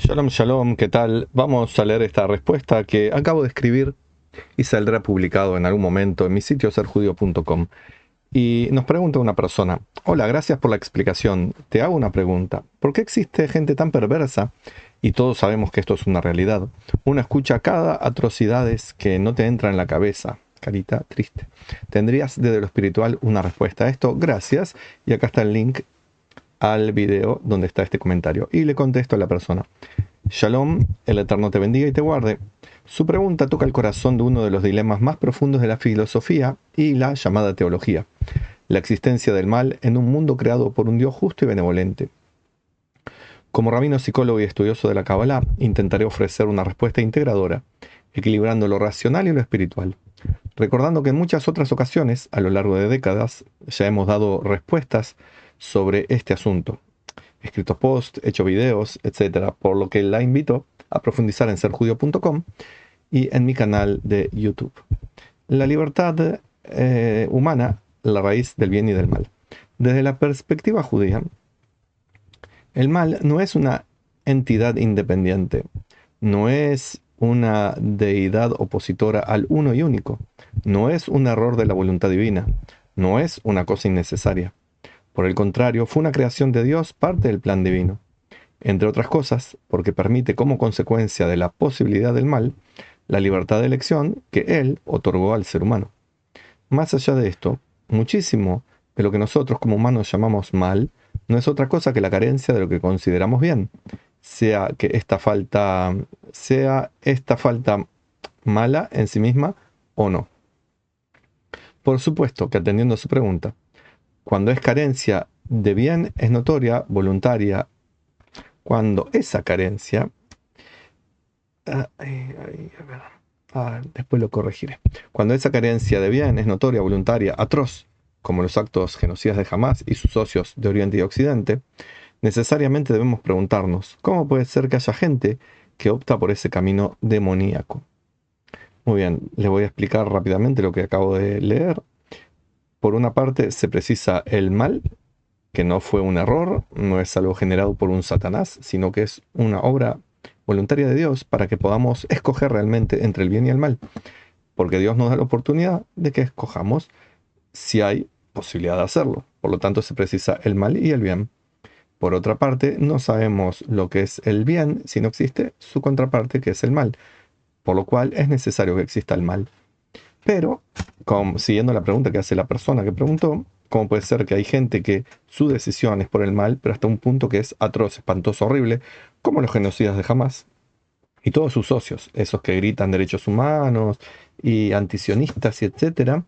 Shalom, shalom, ¿qué tal? Vamos a leer esta respuesta que acabo de escribir y saldrá publicado en algún momento en mi sitio serjudío.com. Y nos pregunta una persona: hola, gracias por la explicación. Te hago una pregunta. ¿Por qué existe gente tan perversa? Y todos sabemos que esto es una realidad. Uno escucha cada atrocidades que no te entra en la cabeza. Carita triste. ¿Tendrías desde lo espiritual una respuesta a esto? Gracias. Y acá está el link al video donde está este comentario. Y le contesto a la persona: Shalom, el Eterno te bendiga y te guarde. Su pregunta toca el corazón de uno de los dilemas más profundos de la filosofía y la llamada teología: la existencia del mal en un mundo creado por un Dios justo y benevolente. Como rabino, psicólogo y estudioso de la Kabbalah, intentaré ofrecer una respuesta integradora, equilibrando lo racional y lo espiritual, recordando que en muchas otras ocasiones, a lo largo de décadas, ya hemos dado respuestas sobre este asunto, escrito posts, hecho videos, etcétera, por lo que la invito a profundizar en serjudío.com y en mi canal de YouTube. La libertad humana, la raíz del bien y del mal. Desde la perspectiva judía, el mal no es una entidad independiente, no es una deidad opositora al uno y único, no es un error de la voluntad divina, no es una cosa innecesaria. Por el contrario, fue una creación de Dios, parte del plan divino. Entre otras cosas, porque permite como consecuencia de la posibilidad del mal, la libertad de elección que Él otorgó al ser humano. Más allá de esto, muchísimo de lo que nosotros como humanos llamamos mal, no es otra cosa que la carencia de lo que consideramos bien, sea esta falta mala en sí misma o no. Por supuesto que, atendiendo a su pregunta, cuando es carencia de bien es notoria, voluntaria. Cuando esa carencia, después lo corregiré. Cuando esa carencia de bien es notoria, voluntaria, atroz, como los actos genocidas de Hamás y sus socios de Oriente y Occidente, necesariamente debemos preguntarnos: ¿cómo puede ser que haya gente que opta por ese camino demoníaco? Muy bien, les voy a explicar rápidamente lo que acabo de leer. Por una parte, se precisa el mal, que no fue un error, no es algo generado por un Satanás, sino que es una obra voluntaria de Dios para que podamos escoger realmente entre el bien y el mal, porque Dios nos da la oportunidad de que escojamos si hay posibilidad de hacerlo. Por lo tanto, se precisa el mal y el bien. Por otra parte, no sabemos lo que es el bien si no existe su contraparte, que es el mal, por lo cual es necesario que exista el mal. Pero, siguiendo la pregunta que hace la persona que preguntó, ¿cómo puede ser que hay gente que su decisión es por el mal, pero hasta un punto que es atroz, espantoso, horrible, como los genocidas de Hamás y todos sus socios, esos que gritan derechos humanos y antisionistas y etcétera,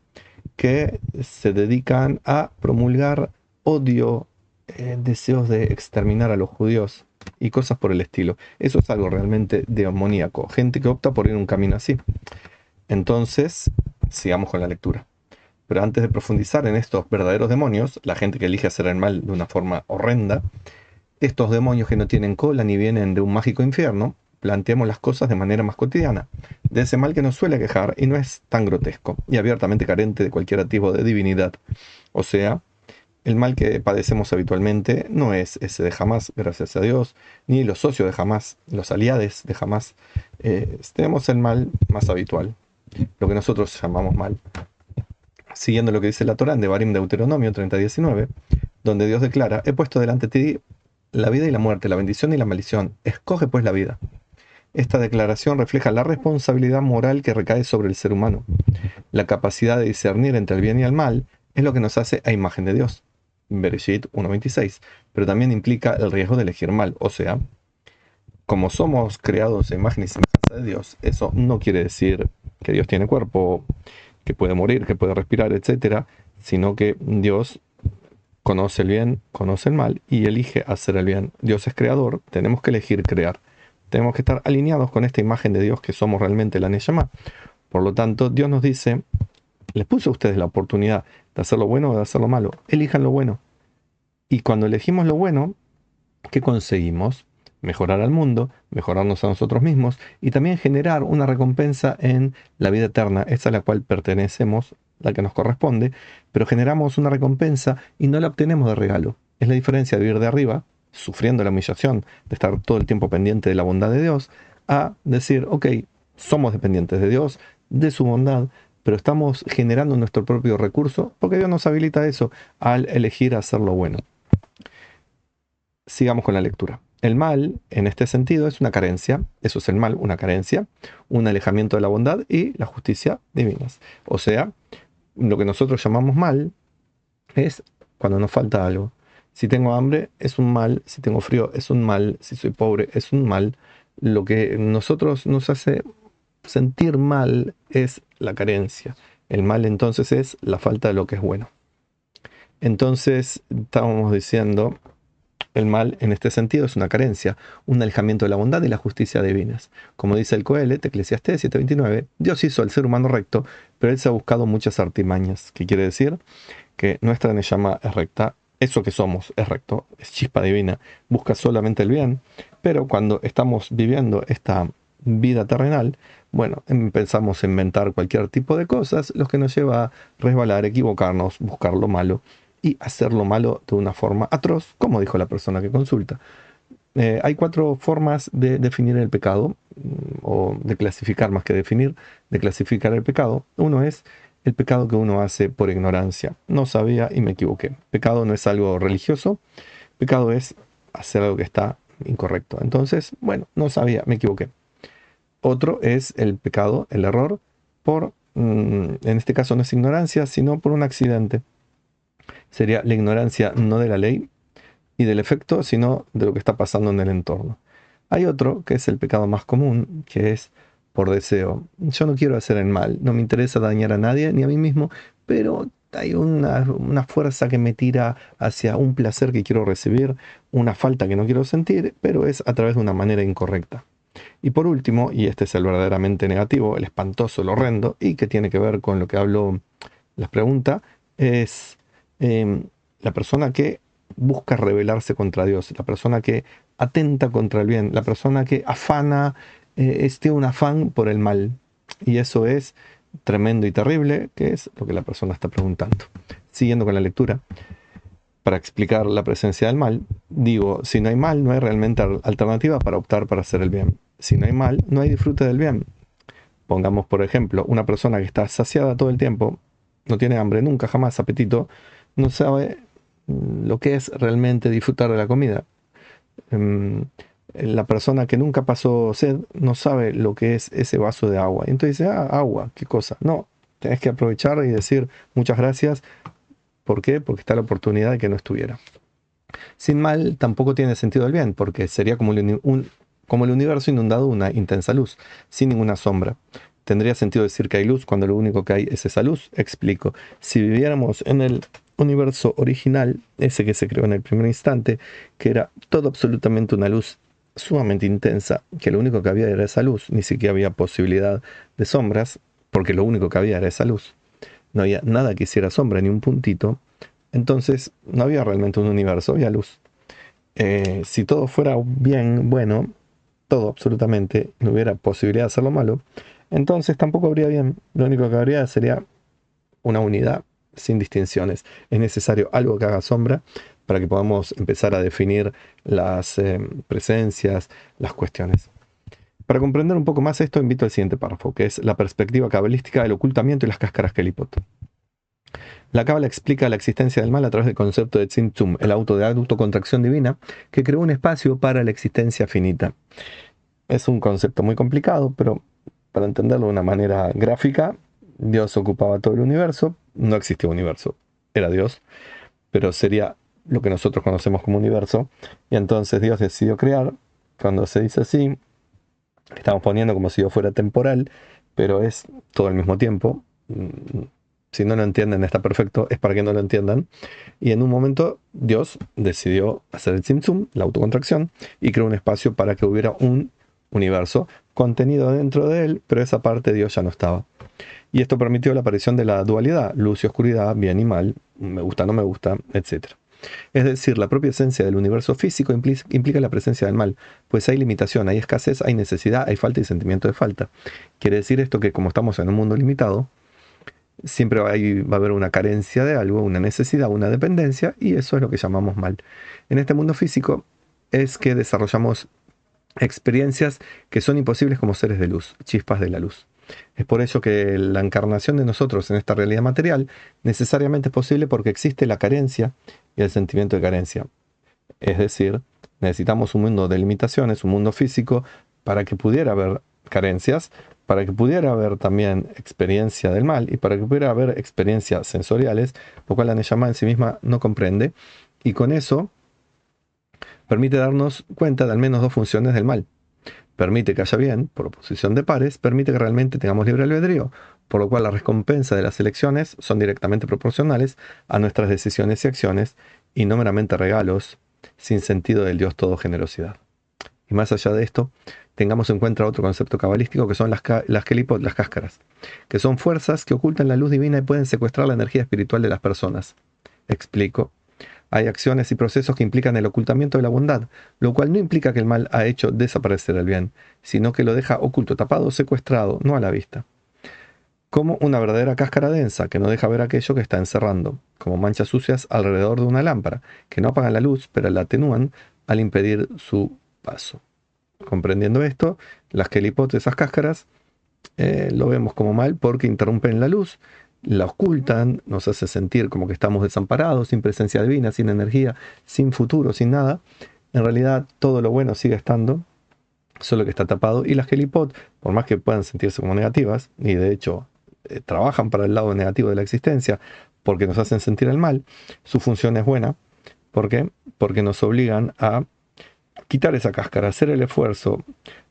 que se dedican a promulgar odio, deseos de exterminar a los judíos y cosas por el estilo? Eso es algo realmente demoníaco, gente que opta por ir un camino así. Entonces, sigamos con la lectura. Pero antes de profundizar en estos verdaderos demonios, la gente que elige hacer el mal de una forma horrenda, estos demonios que no tienen cola ni vienen de un mágico infierno, planteemos las cosas de manera más cotidiana, de ese mal que nos suele quejar y no es tan grotesco y abiertamente carente de cualquier tipo de divinidad. O sea, el mal que padecemos habitualmente no es ese de Hamás, gracias a Dios, ni los socios de Hamás, los aliados de Hamás. Tenemos el mal más habitual, lo que nosotros llamamos mal. Siguiendo lo que dice la Torá en Devarim, Deuteronomio 30:19, donde Dios declara: he puesto delante de ti la vida y la muerte, la bendición y la maldición. Escoge pues la vida. Esta declaración refleja la responsabilidad moral que recae sobre el ser humano. La capacidad de discernir entre el bien y el mal es lo que nos hace a imagen de Dios. Bereshit 1:26. Pero también implica el riesgo de elegir mal. O sea, como somos creados a imagen y semejanza de Dios, eso no quiere decir que Dios tiene cuerpo, que puede morir, que puede respirar, etcétera, sino que Dios conoce el bien, conoce el mal y elige hacer el bien. Dios es creador, tenemos que elegir crear. Tenemos que estar alineados con esta imagen de Dios que somos realmente la Neshama. Por lo tanto, Dios nos dice: les puse a ustedes la oportunidad de hacer lo bueno o de hacer lo malo. Elijan lo bueno. Y cuando elegimos lo bueno, ¿qué conseguimos? Mejorar al mundo, mejorarnos a nosotros mismos y también generar una recompensa en la vida eterna, esa a la cual pertenecemos, la que nos corresponde, pero generamos una recompensa y no la obtenemos de regalo. Es la diferencia de vivir de arriba sufriendo la humillación de estar todo el tiempo pendiente de la bondad de Dios, a decir, ok, somos dependientes de Dios, de su bondad, pero estamos generando nuestro propio recurso porque Dios nos habilita eso al elegir hacer lo bueno. Sigamos con la lectura. El mal, en este sentido, es una carencia. Eso es el mal, una carencia, un alejamiento de la bondad y la justicia divinas. O sea, lo que nosotros llamamos mal es cuando nos falta algo. Si tengo hambre, es un mal. Si tengo frío, es un mal. Si soy pobre, es un mal. Lo que nosotros nos hace sentir mal es la carencia. El mal entonces es la falta de lo que es bueno. Entonces, estábamos diciendo, el mal en este sentido es una carencia, un alejamiento de la bondad y la justicia divinas. Como dice el Coelet, Eclesiastés 7:29, Dios hizo al ser humano recto, pero él se ha buscado muchas artimañas. ¿Qué quiere decir? Que nuestra Neyama es recta, eso que somos es recto, es chispa divina, busca solamente el bien, pero cuando estamos viviendo esta vida terrenal, bueno, empezamos a inventar cualquier tipo de cosas, lo que nos lleva a resbalar, equivocarnos, buscar lo malo y hacer lo malo de una forma atroz, como dijo la persona que consulta. Hay 4 formas de definir el pecado, o de clasificar más que definir, de clasificar el pecado. Uno es el pecado que uno hace por ignorancia. No sabía y me equivoqué. Pecado no es algo religioso, pecado es hacer algo que está incorrecto. Entonces, bueno, no sabía, me equivoqué. Otro es el pecado, el error, en este caso no es ignorancia, sino por un accidente. Sería la ignorancia no de la ley y del efecto, sino de lo que está pasando en el entorno. Hay otro, que es el pecado más común, que es por deseo. Yo no quiero hacer el mal, no me interesa dañar a nadie ni a mí mismo, pero hay una fuerza que me tira hacia un placer que quiero recibir, una falta que no quiero sentir, pero es a través de una manera incorrecta. Y por último, y este es el verdaderamente negativo, el espantoso, el horrendo, y que tiene que ver con lo que habló la pregunta, es la persona que busca rebelarse contra Dios, la persona que atenta contra el bien, la persona que afana, un afán por el mal. Y eso es tremendo y terrible, que es lo que la persona está preguntando. Siguiendo con la lectura, para explicar la presencia del mal, digo, si no hay mal, no hay realmente alternativa para optar para hacer el bien. Si no hay mal, no hay disfrute del bien. Pongamos, por ejemplo, una persona que está saciada todo el tiempo, no tiene hambre nunca, jamás apetito, no sabe lo que es realmente disfrutar de la comida. La persona que nunca pasó sed no sabe lo que es ese vaso de agua. Y entonces dice, agua, qué cosa. No, tenés que aprovechar y decir muchas gracias. ¿Por qué? Porque está la oportunidad de que no estuviera. Sin mal tampoco tiene sentido el bien, porque sería como el universo inundado de una intensa luz, sin ninguna sombra. ¿Tendría sentido decir que hay luz cuando lo único que hay es esa luz? Explico. Si viviéramos en el universo original, ese que se creó en el primer instante, que era todo absolutamente una luz sumamente intensa, que lo único que había era esa luz, ni siquiera había posibilidad de sombras, porque lo único que había era esa luz. No había nada que hiciera sombra, ni un puntito. Entonces no había realmente un universo, había luz. Si todo fuera bien, bueno, todo absolutamente, no hubiera posibilidad de hacerlo malo, entonces tampoco habría bien. Lo único que habría sería una unidad sin distinciones. Es necesario algo que haga sombra para que podamos empezar a definir las presencias, las cuestiones. Para comprender un poco más esto, invito al siguiente párrafo, que es la perspectiva cabalística del ocultamiento y las cáscaras Kelipot. La Cábala explica la existencia del mal a través del concepto de Tzimtzum, el auto de autocontracción divina, que creó un espacio para la existencia finita. Es un concepto muy complicado, pero para entenderlo de una manera gráfica, Dios ocupaba todo el universo, no existía universo, era Dios, pero sería lo que nosotros conocemos como universo, y entonces Dios decidió crear. Cuando se dice así, estamos poniendo como si Dios fuera temporal, pero es todo al mismo tiempo. Si no lo entienden, está perfecto, es para que no lo entiendan. Y en un momento Dios decidió hacer el Tzimtzum, la autocontracción, y creó un espacio para que hubiera un universo contenido dentro de él, pero esa parte Dios ya no estaba. Y esto permitió la aparición de la dualidad, luz y oscuridad, bien y mal, me gusta, no me gusta, etc. Es decir, la propia esencia del universo físico implica la presencia del mal, pues hay limitación, hay escasez, hay necesidad, hay falta y sentimiento de falta. Quiere decir esto que como estamos en un mundo limitado, siempre va a haber una carencia de algo, una necesidad, una dependencia, y eso es lo que llamamos mal. En este mundo físico es que desarrollamos experiencias que son imposibles como seres de luz, chispas de la luz. Es por ello que la encarnación de nosotros en esta realidad material necesariamente es posible porque existe la carencia y el sentimiento de carencia. Es decir, necesitamos un mundo de limitaciones, un mundo físico, para que pudiera haber carencias, para que pudiera haber también experiencia del mal y para que pudiera haber experiencias sensoriales, lo cual la Neyamá en sí misma no comprende, y con eso permite darnos cuenta de al menos dos funciones del mal. Permite que haya bien, por oposición de pares, permite que realmente tengamos libre albedrío, por lo cual la recompensa de las elecciones son directamente proporcionales a nuestras decisiones y acciones, y no meramente regalos, sin sentido del Dios todo generosidad. Y más allá de esto, tengamos en cuenta otro concepto cabalístico que son las kelipot, las cáscaras, que son fuerzas que ocultan la luz divina y pueden secuestrar la energía espiritual de las personas. Explico. Hay acciones y procesos que implican el ocultamiento de la bondad, lo cual no implica que el mal ha hecho desaparecer el bien, sino que lo deja oculto, tapado, secuestrado, no a la vista. Como una verdadera cáscara densa que no deja ver aquello que está encerrando, como manchas sucias alrededor de una lámpara, que no apagan la luz, pero la atenúan al impedir su paso. Comprendiendo esto, las kelipot, esas cáscaras, lo vemos como mal porque interrumpen la luz, la ocultan, nos hace sentir como que estamos desamparados, sin presencia divina, sin energía, sin futuro, sin nada. En realidad todo lo bueno sigue estando, solo que está tapado. Y las kelipot, por más que puedan sentirse como negativas, y de hecho trabajan para el lado negativo de la existencia, porque nos hacen sentir el mal, su función es buena. ¿Por qué? Porque nos obligan a quitar esa cáscara, hacer el esfuerzo,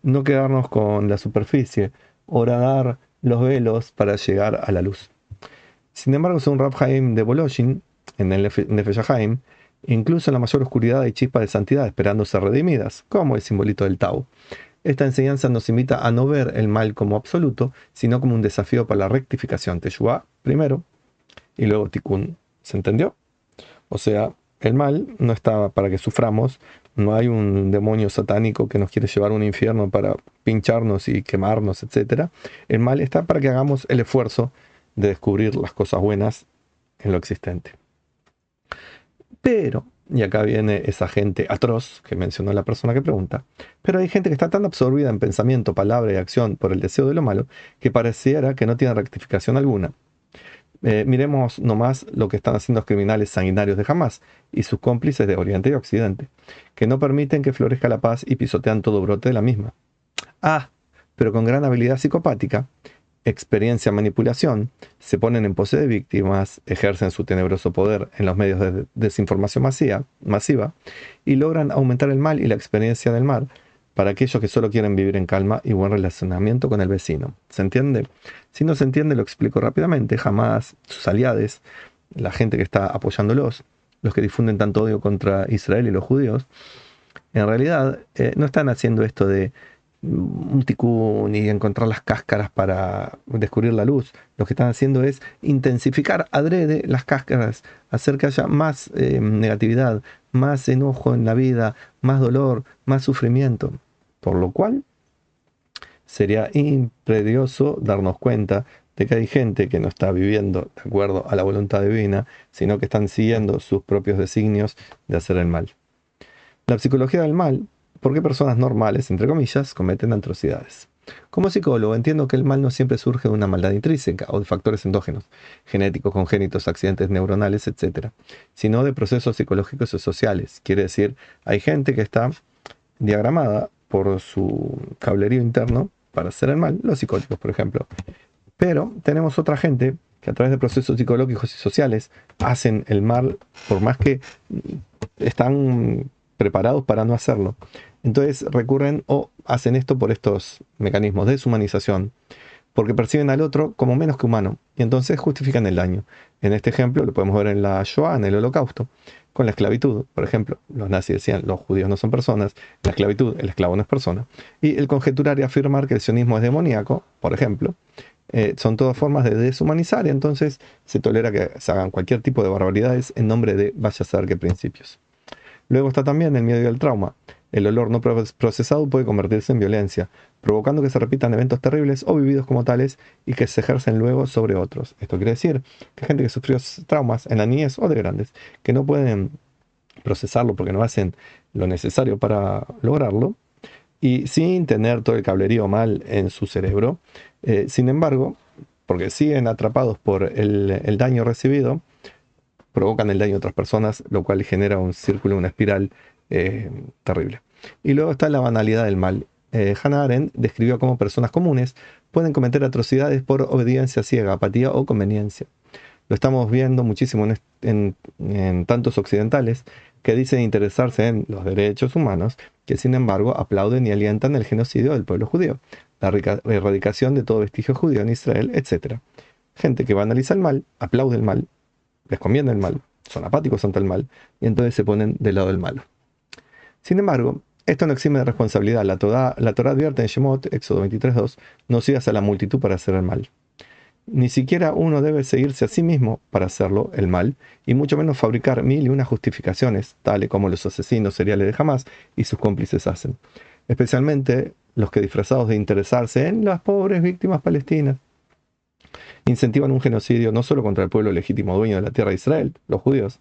no quedarnos con la superficie, horadar los velos para llegar a la luz. Sin embargo, según Rab Haim de Boloshin, en el Nefesh HaHaim, incluso en la mayor oscuridad hay chispas de santidad esperando ser redimidas, como el simbolito del Tau. Esta enseñanza nos invita a no ver el mal como absoluto, sino como un desafío para la rectificación. Teshuvá primero y luego Tikkun. ¿Se entendió? O sea, el mal no está para que suframos, no hay un demonio satánico que nos quiere llevar a un infierno para pincharnos y quemarnos, etc. El mal está para que hagamos el esfuerzo de descubrir las cosas buenas en lo existente. Pero, y acá viene esa gente atroz que mencionó la persona que pregunta, pero hay gente que está tan absorbida en pensamiento, palabra y acción por el deseo de lo malo que pareciera que no tiene rectificación alguna. Miremos nomás lo que están haciendo los criminales sanguinarios de Hamas y sus cómplices de Oriente y Occidente, que no permiten que florezca la paz y pisotean todo brote de la misma. Pero con gran habilidad psicopática, experiencia, manipulación, se ponen en pose de víctimas, ejercen su tenebroso poder en los medios de desinformación masiva y logran aumentar el mal y la experiencia del mal para aquellos que solo quieren vivir en calma y buen relacionamiento con el vecino. ¿Se entiende? Si no se entiende, lo explico rápidamente. Hamas, sus aliados, la gente que está apoyándolos, los que difunden tanto odio contra Israel y los judíos, en realidad no están haciendo esto de un tikkun y encontrar las cáscaras para descubrir la luz. Lo que están haciendo es intensificar adrede las cáscaras, hacer que haya más negatividad, más enojo en la vida, más dolor, más sufrimiento. Por lo cual sería imperioso darnos cuenta de que hay gente que no está viviendo de acuerdo a la voluntad divina, sino que están siguiendo sus propios designios de hacer el mal. La psicología del mal. ¿Por qué personas normales, entre comillas, cometen atrocidades? Como psicólogo entiendo que el mal no siempre surge de una maldad intrínseca o de factores endógenos, genéticos, congénitos, accidentes neuronales, etc., sino de procesos psicológicos y sociales. Quiere decir, hay gente que está diagramada por su cablerío interno para hacer el mal, los psicóticos, por ejemplo. Pero tenemos otra gente que a través de procesos psicológicos y sociales hacen el mal, por más que están preparados para no hacerlo. Entonces recurren o hacen esto por estos mecanismos de deshumanización, porque perciben al otro como menos que humano, y entonces justifican el daño. En este ejemplo lo podemos ver en la Shoah, en el Holocausto, con la esclavitud. Por ejemplo, los nazis decían, los judíos no son personas, la esclavitud, el esclavo no es persona. Y el conjeturar y afirmar que el sionismo es demoníaco, por ejemplo, son todas formas de deshumanizar, y entonces se tolera que se hagan cualquier tipo de barbaridades en nombre de vaya a saber qué principios. Luego está también el miedo y el trauma. El dolor no procesado puede convertirse en violencia, provocando que se repitan eventos terribles o vividos como tales y que se ejercen luego sobre otros. Esto quiere decir que hay gente que sufrió traumas en la niñez o de grandes, que no pueden procesarlo porque no hacen lo necesario para lograrlo y sin tener todo el cablerío mal en su cerebro. Sin embargo, porque siguen atrapados por el daño recibido, provocan el daño a otras personas, lo cual genera un círculo, una espiral terrible. Y luego está la banalidad del mal. Hannah Arendt describió cómo personas comunes pueden cometer atrocidades por obediencia ciega, apatía o conveniencia. Lo estamos viendo muchísimo en tantos occidentales que dicen interesarse en los derechos humanos, que sin embargo aplauden y alientan el genocidio del pueblo judío, la erradicación de todo vestigio judío en Israel, etc. Gente que banaliza el mal, aplaude el mal, les conviene el mal, son apáticos ante el mal, y entonces se ponen del lado del malo. Sin embargo, esto no exime de responsabilidad. La Torá advierte en Shemot, Éxodo 23:2, no sigas a la multitud para hacer el mal. Ni siquiera uno debe seguirse a sí mismo para hacerlo, el mal, y mucho menos fabricar mil y unas justificaciones, tales como los asesinos seriales de Hamás y sus cómplices hacen. Especialmente los que, disfrazados de interesarse en las pobres víctimas palestinas, incentivan un genocidio no solo contra el pueblo legítimo dueño de la tierra de Israel, los judíos,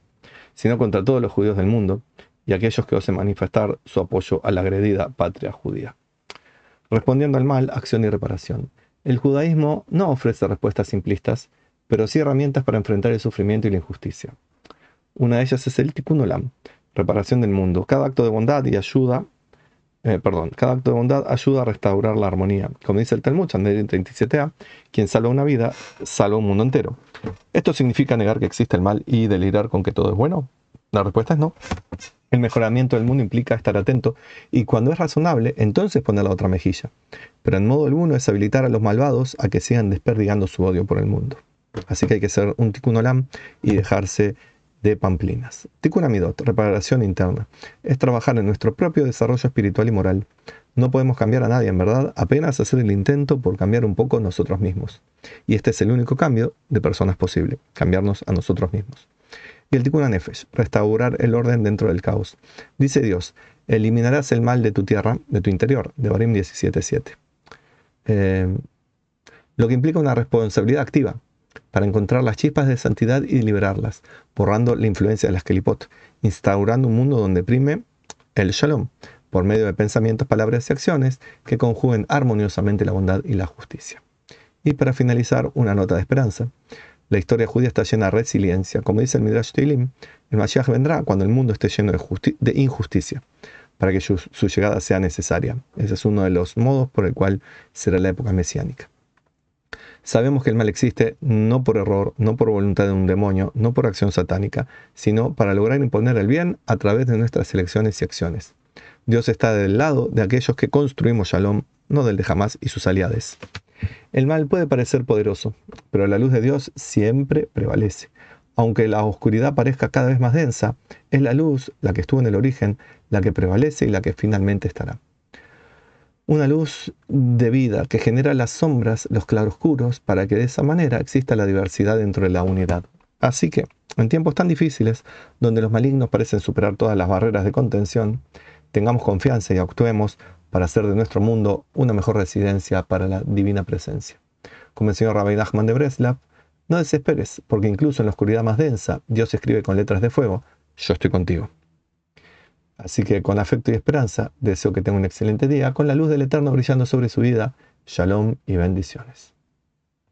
sino contra todos los judíos del mundo y aquellos que osen manifestar su apoyo a la agredida patria judía. Respondiendo al mal, acción y reparación. El judaísmo no ofrece respuestas simplistas, pero sí herramientas para enfrentar el sufrimiento y la injusticia. Una de ellas es el Tikkun Olam, reparación del mundo. Cada acto de bondad ayuda a restaurar la armonía. Como dice el Talmud, Sanedrín 37a, quien salva una vida, salva un mundo entero. ¿Esto significa negar que existe el mal y delirar con que todo es bueno? La respuesta es no. El mejoramiento del mundo implica estar atento y cuando es razonable, entonces poner la otra mejilla. Pero en modo alguno es habilitar a los malvados a que sigan desperdigando su odio por el mundo. Así que hay que ser un Tikkun Olam y dejarse de pamplinas. Tikkun Amidot, reparación interna, es trabajar en nuestro propio desarrollo espiritual y moral. No podemos cambiar a nadie, en verdad, apenas hacer el intento por cambiar un poco nosotros mismos. Y este es el único cambio de personas posible, cambiarnos a nosotros mismos. Y el Tikkun HaNefesh, restaurar el orden dentro del caos. Dice Dios, eliminarás el mal de tu tierra, de tu interior, Devarim 17:7. Lo que implica una responsabilidad activa para encontrar las chispas de santidad y liberarlas, borrando la influencia de las kelipot, instaurando un mundo donde prime el shalom, por medio de pensamientos, palabras y acciones que conjuguen armoniosamente la bondad y la justicia. Y para finalizar, una nota de esperanza. La historia judía está llena de resiliencia. Como dice el Midrash Teilim, el Mashiach vendrá cuando el mundo esté lleno de injusticia, para que su llegada sea necesaria. Ese es uno de los modos por el cual será la época mesiánica. Sabemos que el mal existe no por error, no por voluntad de un demonio, no por acción satánica, sino para lograr imponer el bien a través de nuestras elecciones y acciones. Dios está del lado de aquellos que construimos Shalom, no del de Hamás y sus aliados. El mal puede parecer poderoso, pero la luz de Dios siempre prevalece. Aunque la oscuridad parezca cada vez más densa, es la luz, la que estuvo en el origen, la que prevalece y la que finalmente estará. Una luz de vida que genera las sombras, los claroscuros, para que de esa manera exista la diversidad dentro de la unidad. Así que, en tiempos tan difíciles, donde los malignos parecen superar todas las barreras de contención, tengamos confianza y actuemos para hacer de nuestro mundo una mejor residencia para la divina presencia. Como enseñó Rabbi Nachman de Breslav, no desesperes, porque incluso en la oscuridad más densa, Dios escribe con letras de fuego, yo estoy contigo. Así que con afecto y esperanza, deseo que tenga un excelente día, con la luz del Eterno brillando sobre su vida. Shalom y bendiciones.